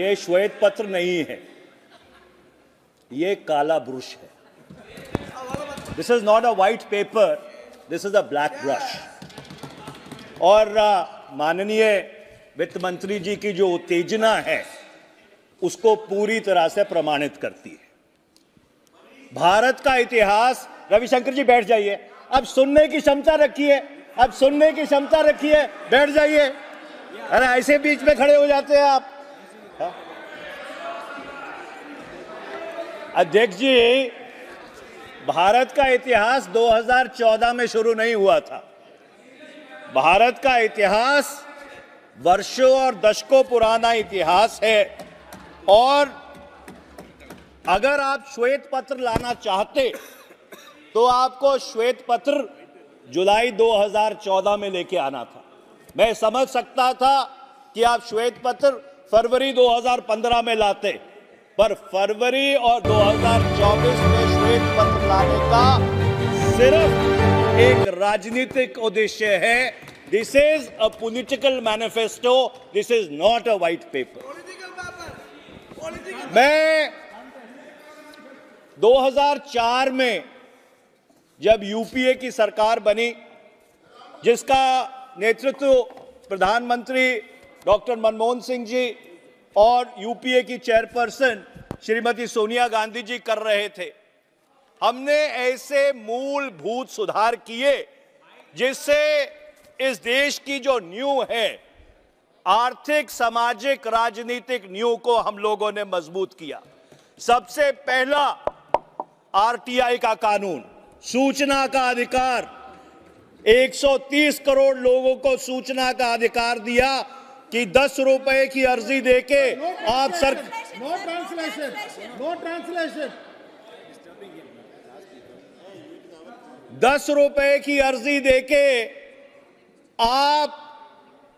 ये श्वेत पत्र नहीं है, ये काला ब्रश है। This is not a white paper, this is a black brush. और माननीय वित्त मंत्री जी की जो उत्तेजना है उसको पूरी तरह से प्रमाणित करती है। भारत का इतिहास, रविशंकर जी बैठ जाइए, अब सुनने की क्षमता रखिए, अब सुनने की क्षमता रखिए, बैठ जाइए। अरे ऐसे बीच में खड़े हो जाते हैं आप। अध्यक्ष जी, भारत का इतिहास 2014 में शुरू नहीं हुआ था। भारत का इतिहास वर्षों और दशकों पुराना इतिहास है। और अगर आप श्वेत पत्र लाना चाहते तो आपको श्वेत पत्र जुलाई 2014 में लेके आना था। मैं समझ सकता था कि आप श्वेत पत्र फरवरी 2015 में लाते, पर फरवरी और 2024 में श्वेत पत्र लाने का सिर्फ एक राजनीतिक उद्देश्य है। This is a political manifesto, this is not a white paper. मैं 2004 में जब यूपीए की सरकार बनी, जिसका नेतृत्व प्रधानमंत्री डॉक्टर मनमोहन सिंह जी और यूपीए की चेयरपर्सन श्रीमती सोनिया गांधी जी कर रहे थे, हमने ऐसे मूलभूत सुधार किए जिससे इस देश की जो नींव है, आर्थिक, सामाजिक, राजनीतिक नींव को हम लोगों ने मजबूत किया। सबसे पहला आरटीआई का कानून, सूचना का अधिकार, 130 करोड़ लोगों को सूचना का अधिकार दिया कि 10 रुपए की अर्जी देके आप नो ट्रांसलेशन 10 रुपए की अर्जी देके आप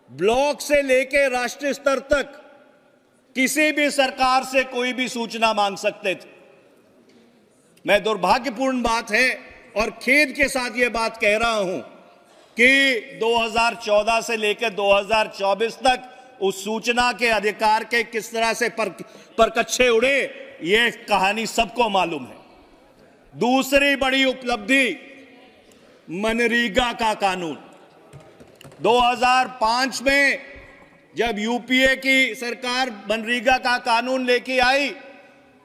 ब्लॉक से लेके राष्ट्रीय स्तर तक किसी भी सरकार से कोई भी सूचना मांग सकते थे। मैं दुर्भाग्यपूर्ण बात है और खेद के साथ यह बात कह रहा हूं कि 2014 से लेकर 2024 तक उस सूचना के अधिकार के किस तरह से परकच्छे उड़े, यह कहानी सबको मालूम है। दूसरी बड़ी उपलब्धि मनरेगा का कानून। 2005 में जब यूपीए की सरकार मनरेगा का कानून लेके आई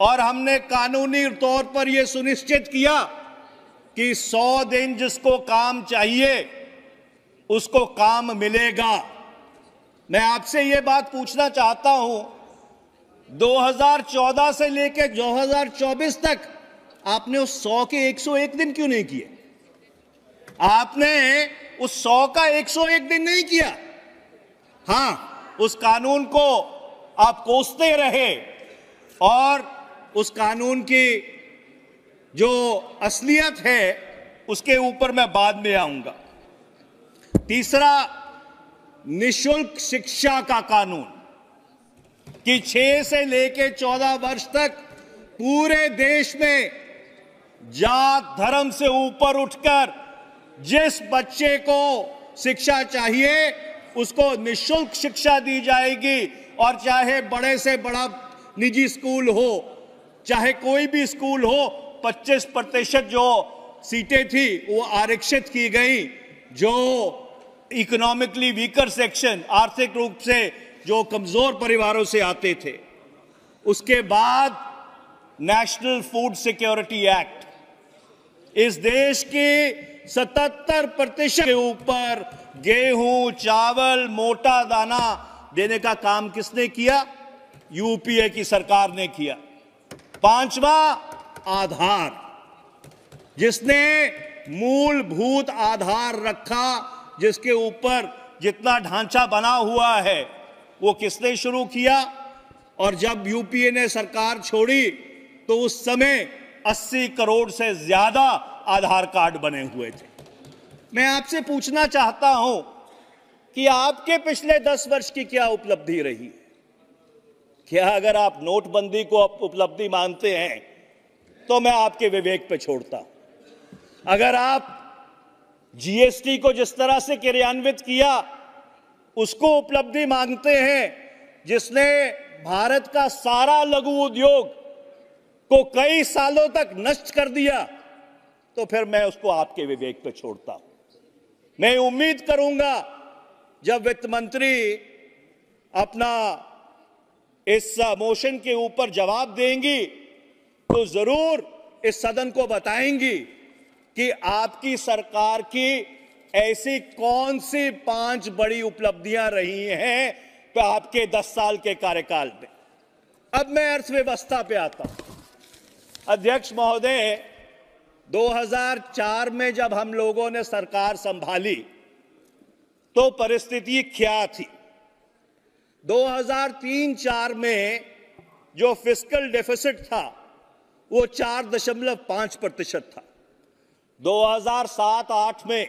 और हमने कानूनी तौर पर यह सुनिश्चित किया कि 100 दिन जिसको काम चाहिए उसको काम मिलेगा। मैं आपसे यह बात पूछना चाहता हूं, 2014 से लेकर 2024 तक आपने उस 100 के 101 दिन क्यों नहीं किए? आपने उस 100 का 101 दिन नहीं किया। हां, उस कानून को आप कोसते रहे और उस कानून की जो असलियत है उसके ऊपर मैं बाद में आऊंगा। तीसरा, निशुल्क शिक्षा का कानून कि 6 से लेकर 14 वर्ष तक पूरे देश में जात धर्म से ऊपर उठकर जिस बच्चे को शिक्षा चाहिए उसको निशुल्क शिक्षा दी जाएगी। और चाहे बड़े से बड़ा निजी स्कूल हो, चाहे कोई भी स्कूल हो, 25% जो सीटें थी वो आरक्षित की गई। जो इकोनॉमिकली वीकर सेक्शन, आर्थिक रूप से जो कमजोर परिवारों से आते थे। उसके बाद नेशनल फूड सिक्योरिटी एक्ट, इस देश के 77% के ऊपर गेहूं, चावल, मोटा दाना देने का काम किसने किया? यूपीए की सरकार ने किया। 5वां, आधार, जिसने मूलभूत आधार रखा, जिसके ऊपर जितना ढांचा बना हुआ है वो किसने शुरू किया? और जब यूपीए ने सरकार छोड़ी तो उस समय 80 करोड़ से ज्यादा आधार कार्ड बने हुए थे। मैं आपसे पूछना चाहता हूं कि आपके पिछले 10 वर्ष की क्या उपलब्धि रही है? क्या अगर आप नोटबंदी को उपलब्धि मानते हैं तो मैं आपके विवेक पे छोड़ता हूं। अगर आप जीएसटी को जिस तरह से क्रियान्वित किया उसको उपलब्धि मांगते हैं, जिसने भारत का सारा लघु उद्योग को कई सालों तक नष्ट कर दिया, तो फिर मैं उसको आपके विवेक पे छोड़ता हूं। मैं उम्मीद करूंगा जब वित्त मंत्री अपना इस मोशन के ऊपर जवाब देंगी तो जरूर इस सदन को बताएंगी कि आपकी सरकार की ऐसी कौन सी 5 बड़ी उपलब्धियां रही हैं तो आपके 10 साल के कार्यकाल में। अब मैं अर्थव्यवस्था पे आता हूं। अध्यक्ष महोदय, 2004 में जब हम लोगों ने सरकार संभाली तो परिस्थिति क्या थी। 2003-04 में जो फिस्कल डेफिसिट था वो 4.5% था। 2007-08 में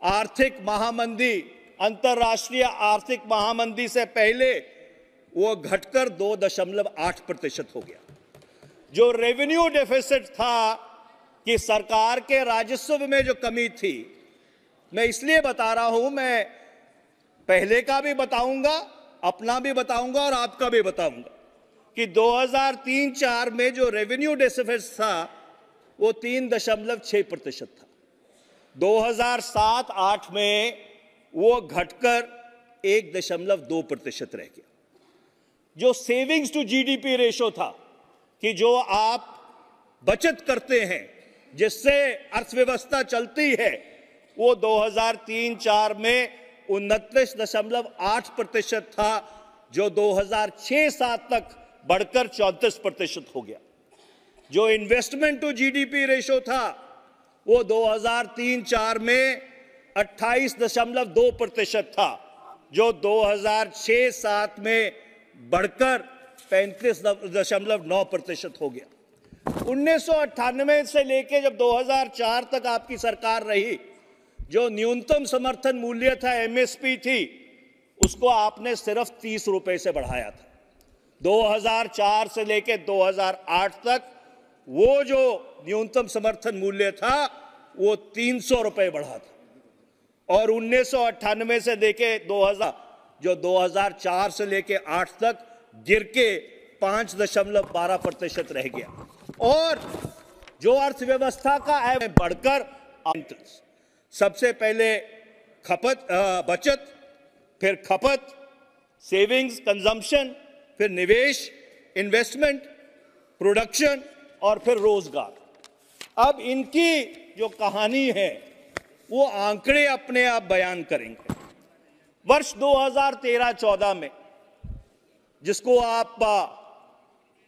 आर्थिक महामंदी, अंतर्राष्ट्रीय आर्थिक महामंदी से पहले वो घटकर 2.8% हो गया। जो रेवेन्यू डेफिसिट था कि सरकार के राजस्व में जो कमी थी, मैं इसलिए बता रहा हूं, मैं पहले का भी बताऊंगा, अपना भी बताऊंगा और आपका भी बताऊंगा कि 2003-04 में जो रेवेन्यू डेफिसिट था वो 3.6% था। 2007-08 में वो घटकर 1.2% रह गया। जो सेविंग्स टू जीडीपी रेशो था कि जो आप बचत करते हैं जिससे अर्थव्यवस्था चलती है, वो 2003-04 में 29.8% था, जो 2006-07 तक बढ़कर 34% हो गया। जो इन्वेस्टमेंट टू जीडीपी रेशो था वो 2003-04 में 28.2% था, जो 2006-07 में बढ़कर 35.9% हो गया। 1998 से लेके जब 2004 तक आपकी सरकार रही, जो न्यूनतम समर्थन मूल्य था, एमएसपी थी, उसको आपने सिर्फ 30 रुपए से बढ़ाया था। 2004 से लेके 2008 तक वो जो न्यूनतम समर्थन मूल्य था वो 300 रुपए बढ़ा था, और 1998 से लेके 2000, जो 2004 से लेके 8 तक गिर के 5.12% रह गया। और जो अर्थव्यवस्था का है बढ़कर सबसे पहले बचत, फिर खपत, सेविंग्स, कंजम्पशन, फिर निवेश, इन्वेस्टमेंट, प्रोडक्शन और फिर रोजगार। अब इनकी जो कहानी है वो आंकड़े अपने आप बयान करेंगे। वर्ष 2013-14 में, जिसको आप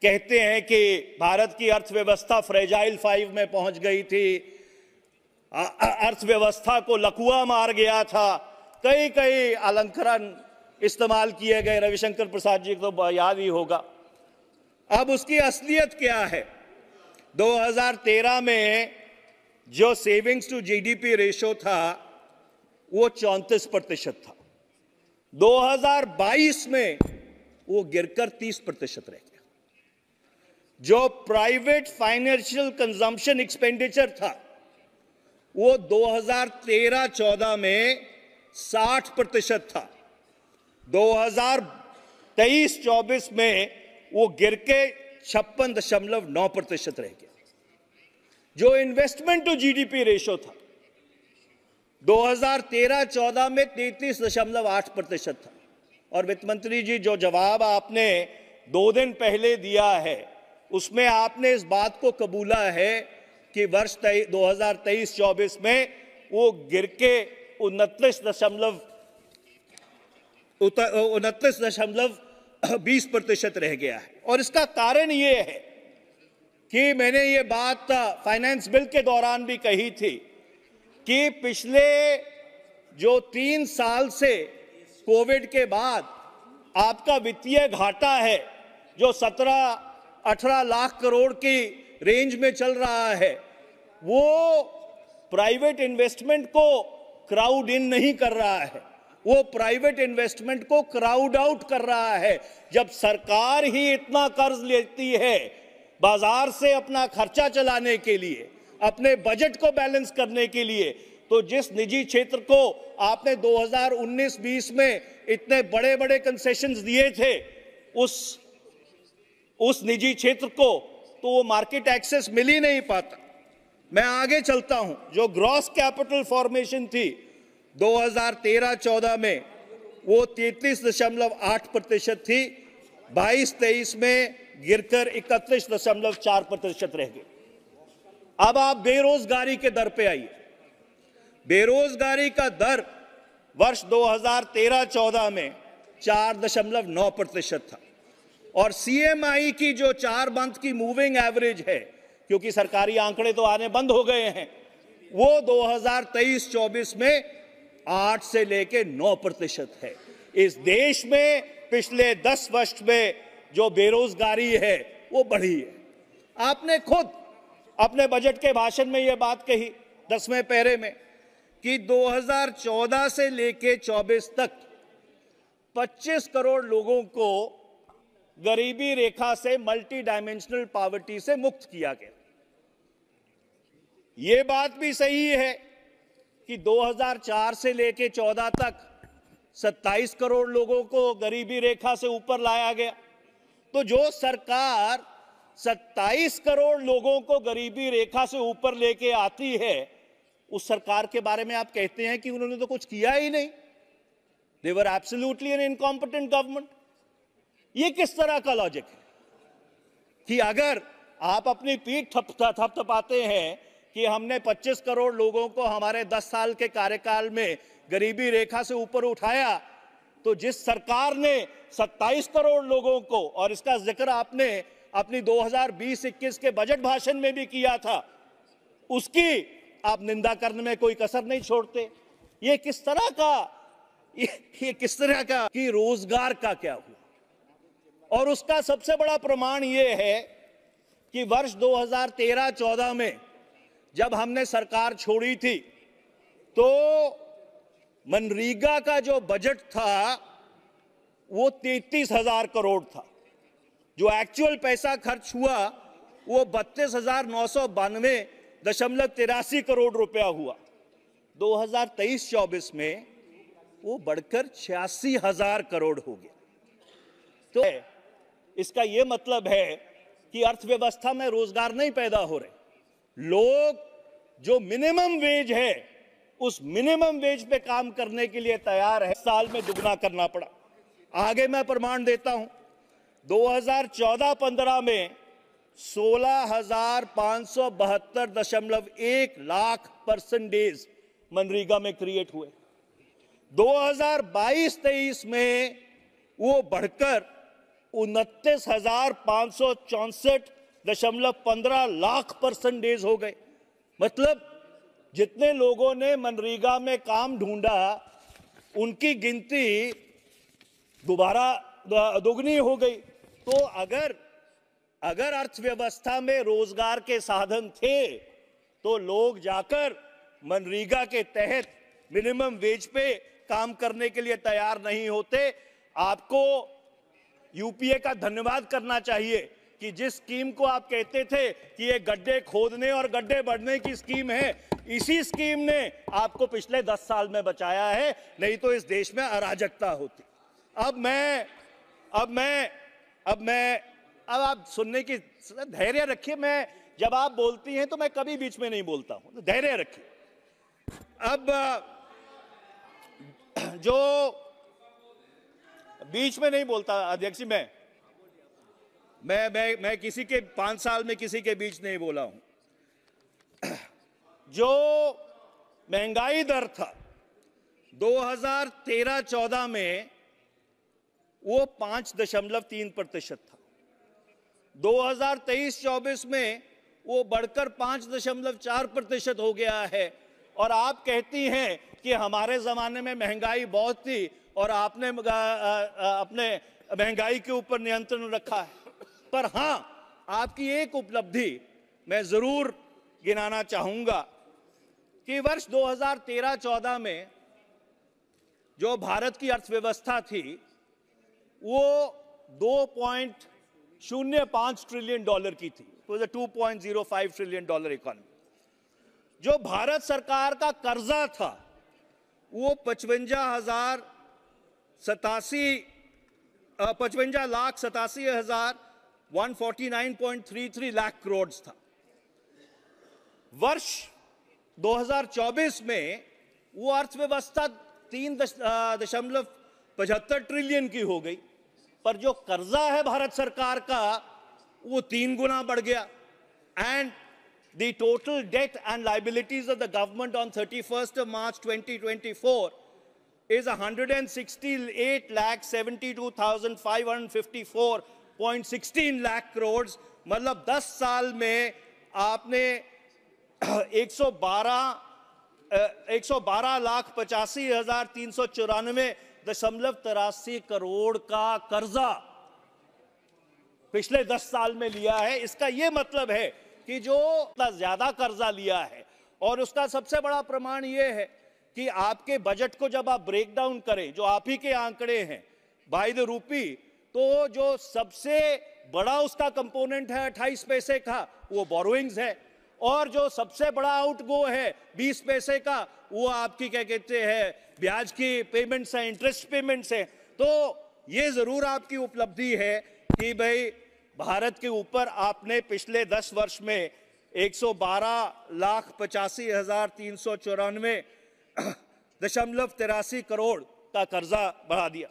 कहते हैं कि भारत की अर्थव्यवस्था फ्रेजाइल 5 में पहुंच गई थी, अर्थव्यवस्था को लकुआ मार गया था, कई अलंकरण इस्तेमाल किए गए, रविशंकर प्रसाद जी को तो याद ही होगा। अब उसकी असलियत क्या है? 2013 में जो सेविंग्स टू जीडीपी रेशो था वो 34% था। 2022 में वो गिरकर 30% रह गया। जो प्राइवेट फाइनेंशियल कंजम्पशन एक्सपेंडिचर था वो 2013-14 में 60% था। 2023-24 में वो गिर के 56.9% रह गया। जो इन्वेस्टमेंट टू जीडीपी रेशो था 2013-14 में 33.8% था। और वित्त मंत्री जी, जो जवाब आपने 2 दिन पहले दिया है उसमें आपने इस बात को कबूला है कि वर्ष 2023-24 में वो गिर के 29.20% रह गया है। और इसका कारण ये है कि मैंने ये बात फाइनेंस बिल के दौरान भी कही थी कि पिछले जो 3 साल से कोविड के बाद आपका वित्तीय घाटा है जो 17-18 लाख करोड़ की रेंज में चल रहा है, वो प्राइवेट इन्वेस्टमेंट को क्राउड इन नहीं कर रहा है, वो प्राइवेट इन्वेस्टमेंट को क्राउड आउट कर रहा है। जब सरकार ही इतना कर्ज लेती है बाजार से अपना खर्चा चलाने के लिए, अपने बजट को बैलेंस करने के लिए, तो जिस निजी क्षेत्र को आपने 2019-20 में इतने बड़े बड़े कंसेशंस दिए थे उस निजी क्षेत्र को तो वो मार्केट एक्सेस मिल ही नहीं पाता। मैं आगे चलता हूं। जो ग्रॉस कैपिटल फॉर्मेशन थी 2013-14 में वो 33.8% थी, 22-23 में गिरकर 31.4% रह गई। अब आप बेरोजगारी के दर पे आइए। बेरोजगारी का दर वर्ष 2013-14 में 4.9% था और सीएमआई की जो 4 मंथ की मूविंग एवरेज है, क्योंकि सरकारी आंकड़े तो आने बंद हो गए हैं, वो 2023-24 में 8 से लेके 9% है। इस देश में पिछले 10 वर्ष में जो बेरोजगारी है वो बढ़ी है। आपने खुद अपने बजट के भाषण में यह बात कही 10वें पैरे में कि 2014 से लेके 24 तक 25 करोड़ लोगों को गरीबी रेखा से, मल्टी डायमेंशनल पॉवर्टी से मुक्त किया गया। यह बात भी सही है कि 2004 से लेके 14 तक 27 करोड़ लोगों को गरीबी रेखा से ऊपर लाया गया। तो जो सरकार 27 करोड़ लोगों को गरीबी रेखा से ऊपर लेके आती है, उस सरकार के बारे में आप कहते हैं कि उन्होंने तो कुछ किया ही नहीं। They were absolutely an incompetent government. ये किस तरह का लॉजिक है कि अगर आप अपनी पीठ थपथपाते हैं कि हमने 25 करोड़ लोगों को हमारे 10 साल के कार्यकाल में गरीबी रेखा से ऊपर उठाया, तो जिस सरकार ने 27 करोड़ लोगों को, और इसका जिक्र आपने अपनी 2020-21 के बजट भाषण में भी किया था, उसकी आप निंदा करने में कोई कसर नहीं छोड़ते। ये किस तरह का कि रोजगार का क्या हुआ? और उसका सबसे बड़ा प्रमाण यह है कि वर्ष 2013-14 में जब हमने सरकार छोड़ी थी तो मनरेगा का जो बजट था वो 33,000 करोड़ था। जो एक्चुअल पैसा खर्च हुआ वो 32,992.83 करोड़ रुपया हुआ। 2023-24 में वो बढ़कर 86,000 करोड़ हो गया। तो इसका यह मतलब है कि अर्थव्यवस्था में रोजगार नहीं पैदा हो रहे। लोग जो मिनिमम वेज है उस मिनिमम वेज पे काम करने के लिए तैयार है। साल में दुगना करना पड़ा। आगे मैं प्रमाण देता हूं। 2014-15 में 16,572.1 लाख पर्सन डेज मनरेगा में क्रिएट हुए। 2022-23 में वो बढ़कर 29,564.15 लाख पर्सन डेज हो गए। मतलब जितने लोगों ने मनरेगा में काम ढूंढा उनकी गिनती दोबारा दोगुनी हो गई। तो अगर अर्थव्यवस्था में रोजगार के साधन थे तो लोग जाकर मनरेगा के तहत मिनिमम वेज पे काम करने के लिए तैयार नहीं होते। आपको यूपीए का धन्यवाद करना चाहिए कि जिस स्कीम को आप कहते थे कि ये गड्ढे खोदने और गड्ढे बढ़ने की स्कीम है, इसी स्कीम ने आपको पिछले 10 साल में बचाया है, नहीं तो इस देश में अराजकता होती। अब आप सुनने की धैर्य रखिए। मैं जब आप बोलती हैं तो मैं कभी बीच में नहीं बोलता हूं, धैर्य रखिए। अब जो बीच में नहीं बोलता अध्यक्ष जी, मैं किसी के 5 साल में किसी के बीच नहीं बोला हूं। जो महंगाई दर था 2013-14 में वो 5.3% था। 2023-24 में वो बढ़कर 5.4% हो गया है। और आप कहती हैं कि हमारे जमाने में महंगाई बहुत थी और आपने अपने महंगाई के ऊपर नियंत्रण रखा है। पर हां, आपकी एक उपलब्धि मैं जरूर गिनाना चाहूंगा कि वर्ष 2013-14 में जो भारत की अर्थव्यवस्था थी वो $2.05 ट्रिलियन की थी। तो $2.05 ट्रिलियन इकोनॉमी। जो भारत सरकार का कर्जा था वो 55,087 55,87,149.33 लाख करोड़ था। वर्ष 2024 में वो अर्थव्यवस्था 3.75 ट्रिलियन की हो गई, पर जो कर्जा है भारत सरकार का वो 3 गुना बढ़ गया। And the total debt and liabilities of the government on 31st of March 2024 is 168,72,554.16 lakh crores। मतलब 10 साल में आपने 112,85,394.83 करोड़ का कर्जा पिछले 10 साल में लिया है। इसका यह मतलब है कि जो ज्यादा कर्जा लिया है, और उसका सबसे बड़ा प्रमाण यह है कि आपके बजट को जब आप ब्रेक डाउन करें, जो आप ही के आंकड़े हैं बाय द रूपी, तो जो सबसे बड़ा उसका कंपोनेंट है 28 पैसे का वो बोरोइंग्स है, और जो सबसे बड़ा आउटगो है 20 पैसे का वो आपकी क्या कहते हैं ब्याज की पेमेंट्स है, इंटरेस्ट पेमेंट्स है। तो ये जरूर आपकी उपलब्धि है कि भाई भारत के ऊपर आपने पिछले 10 वर्ष में 112,85,394.83 करोड़ का कर्जा बढ़ा दिया।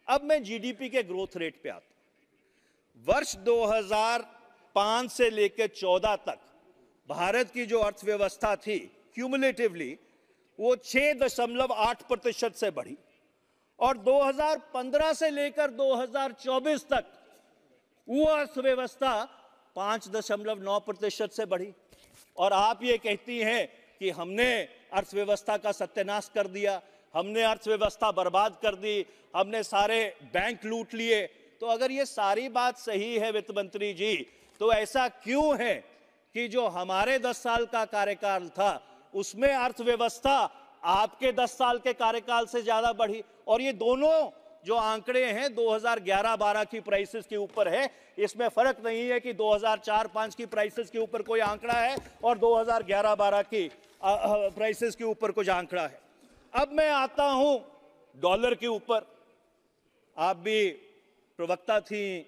अब मैं जीडीपी के ग्रोथ रेट पे आता हूं। वर्ष 2005 से लेकर 14 तक भारत की जो अर्थव्यवस्था थी क्यूमुलेटिवली वो 6.8% से बढ़ी, और 2015 से लेकर 2024 तक वो अर्थव्यवस्था 5.9% से बढ़ी। और आप ये कहती हैं कि हमने अर्थव्यवस्था का सत्यानाश कर दिया, हमने अर्थव्यवस्था बर्बाद कर दी, हमने सारे बैंक लूट लिए। तो अगर ये सारी बात सही है वित्त मंत्री जी, तो ऐसा क्यों है कि जो हमारे 10 साल का कार्यकाल था उसमें अर्थव्यवस्था आपके 10 साल के कार्यकाल से ज्यादा बढ़ी? और ये दोनों जो आंकड़े हैं 2011-12 की प्राइसेस के ऊपर है, इसमें फर्क नहीं है कि 2004-5 की प्राइसेस के ऊपर कोई आंकड़ा है और 2011-12 की प्राइसेस के ऊपर कुछ आंकड़ा है। अब मैं आता हूं डॉलर के ऊपर। आप भी प्रवक्ता थी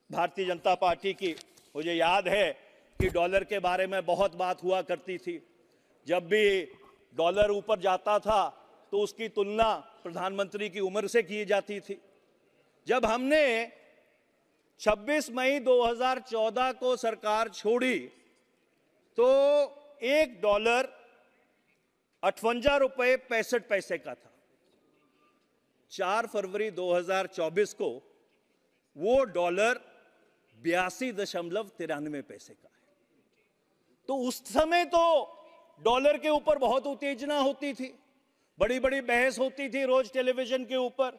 भारतीय जनता पार्टी की, मुझे याद है कि डॉलर के बारे में बहुत बात हुआ करती थी। जब भी डॉलर ऊपर जाता था तो उसकी तुलना प्रधानमंत्री की उम्र से की जाती थी। जब हमने 26 मई 2014 को सरकार छोड़ी तो $1 58 रुपये 65 पैसे का था। 4 फरवरी 2024 को वो डॉलर 82.93 पैसे का है। तो उस समय तो डॉलर के ऊपर बहुत उत्तेजना होती थी, बड़ी बड़ी बहस होती थी रोज टेलीविजन के ऊपर।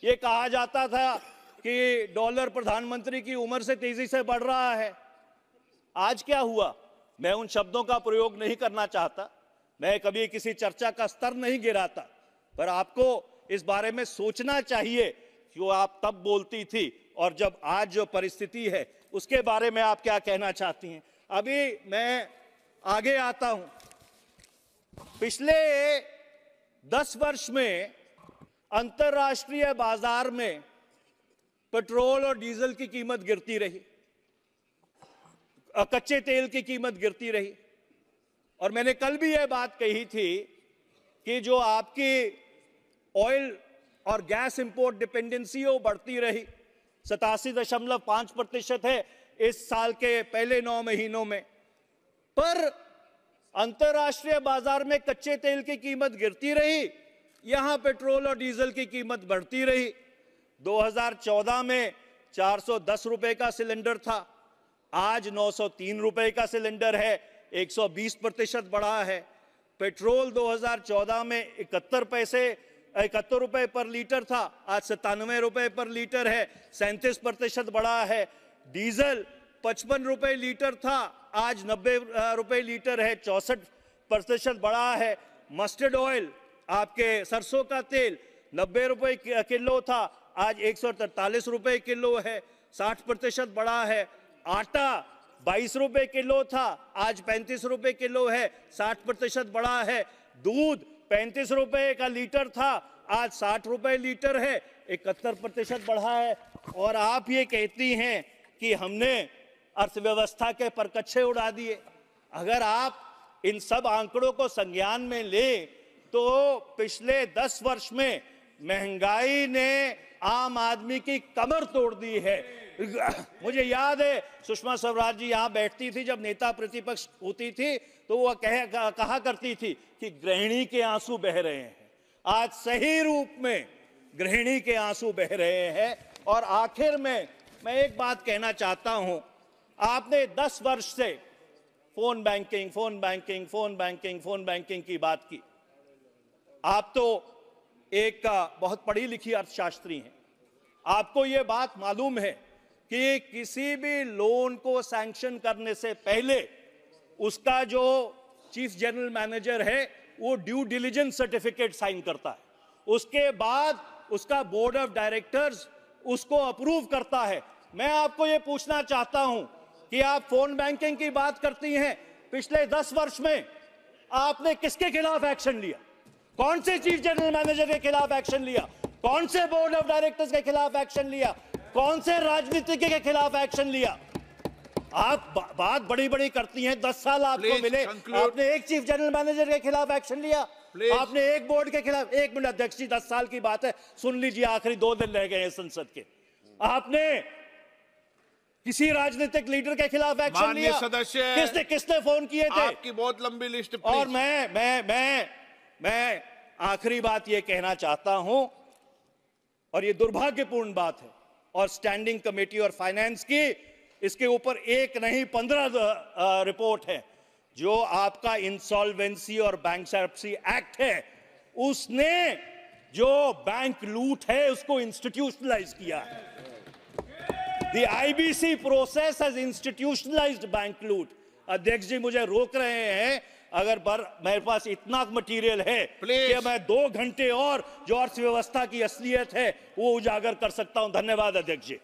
ये कहा जाता था कि डॉलर प्रधानमंत्री की उम्र से तेजी से बढ़ रहा है। आज क्या हुआ? मैं उन शब्दों का प्रयोग नहीं करना चाहता, मैं कभी किसी चर्चा का स्तर नहीं गिराता, पर आपको इस बारे में सोचना चाहिए कि वो आप तब बोलती थी और जब आज जो परिस्थिति है उसके बारे में आप क्या कहना चाहती हैं। अभी मैं आगे आता हूं। पिछले 10 वर्ष में अंतर्राष्ट्रीय बाजार में पेट्रोल और डीजल की कीमत गिरती रही, कच्चे तेल की कीमत गिरती रही, और मैंने कल भी यह बात कही थी कि जो आपकी ऑयल और गैस इंपोर्ट डिपेंडेंसी है वो बढ़ती रही। 87.5% है इस साल के पहले 9 महीनों में, पर अंतर्राष्ट्रीय बाजार में कच्चे तेल की कीमत गिरती रही, यहां पेट्रोल और डीजल की कीमत बढ़ती रही। 2014 में 410 रुपए का सिलेंडर था, आज 903 रुपए का सिलेंडर है, 120% बढ़ा है। पेट्रोल 2014 में 71 रुपए पर लीटर था, आज 97 रुपए पर लीटर है, 37% बढ़ा है। डीजल 55 रुपए लीटर था, आज 90 रुपए लीटर है, 64% बढ़ा है। मस्टर्ड ऑयल, आपके सरसों का तेल 90 रुपए किलो था, आज 143 रुपए किलो है, 60% बढ़ा है। आटा 22 रुपए किलो था, आज 35 रुपए किलो है, 60% बढ़ा है। दूध 35 रुपए का लीटर था, आज 60 रुपए लीटर है, 71% बढ़ा है। और आप ये कहती हैं कि हमने अर्थव्यवस्था के परकच्छे उड़ा दिए। अगर आप इन सब आंकड़ों को संज्ञान में ले तो पिछले 10 वर्ष में महंगाई ने आम आदमी की कमर तोड़ दी है। मुझे याद है सुषमा स्वराज जी यहां बैठती थी जब नेता प्रतिपक्ष होती थी, तो वो कहा करती थी कि गृहिणी के आंसू बह रहे हैं। आज सही रूप में गृहिणी के आंसू बह रहे हैं। और आखिर में मैं एक बात कहना चाहता हूं, आपने 10 वर्ष से phone banking phone banking phone banking phone banking की बात की। आप तो एक बहुत पढ़ी लिखी अर्थशास्त्री हैं, आपको यह बात मालूम है कि किसी भी लोन को सैंक्शन करने से पहले उसका जो चीफ जनरल मैनेजर है वो ड्यू डिलिजेंस सर्टिफिकेट साइन करता है, उसके बाद उसका बोर्ड ऑफ डायरेक्टर्स उसको अप्रूव करता है। मैं आपको यह पूछना चाहता हूं कि आप फोन बैंकिंग की बात करती हैं, पिछले 10 वर्ष में आपने किसके खिलाफ एक्शन लिया? कौन से चीफ जनरल मैनेजर के खिलाफ एक्शन लिया? कौन से बोर्ड ऑफ डायरेक्टर्स के खिलाफ एक्शन लिया? कौन से राजनीतिज्ञ के खिलाफ एक्शन लिया? आप बात बड़ी बड़ी करती हैं, 10 साल आपको मिले, आपने एक चीफ जनरल मैनेजर के खिलाफ एक्शन लिया? आपने एक बोर्ड के खिलाफ? एक मिनट अध्यक्ष जी, 10 साल की बात है, सुन लीजिए, आखिरी 2 दिन रह गए हैं संसद के। आपने किसी राजनीतिक लीडर के खिलाफ एक्शन लिया? सदस्य किसने फोन किए थे? आपकी बहुत लंबी लिस्ट। और मैं आखिरी बात ये कहना चाहता हूं, और ये दुर्भाग्यपूर्ण बात है, और स्टैंडिंग कमेटी और फाइनेंस की इसके ऊपर एक नहीं 15 रिपोर्ट है। जो आपका इंसॉल्वेंसी और बैंकरप्सी एक्ट है, उसने जो बैंक लूट है उसको इंस्टीट्यूशनलाइज किया है। The IBC process has institutionalized bank लूट। अध्यक्ष जी मुझे रोक रहे हैं, अगर मेरे पास इतना मटेरियल है कि मैं 2 घंटे और जो अर्थव्यवस्था की असलियत है वो उजागर कर सकता हूं। धन्यवाद अध्यक्ष जी।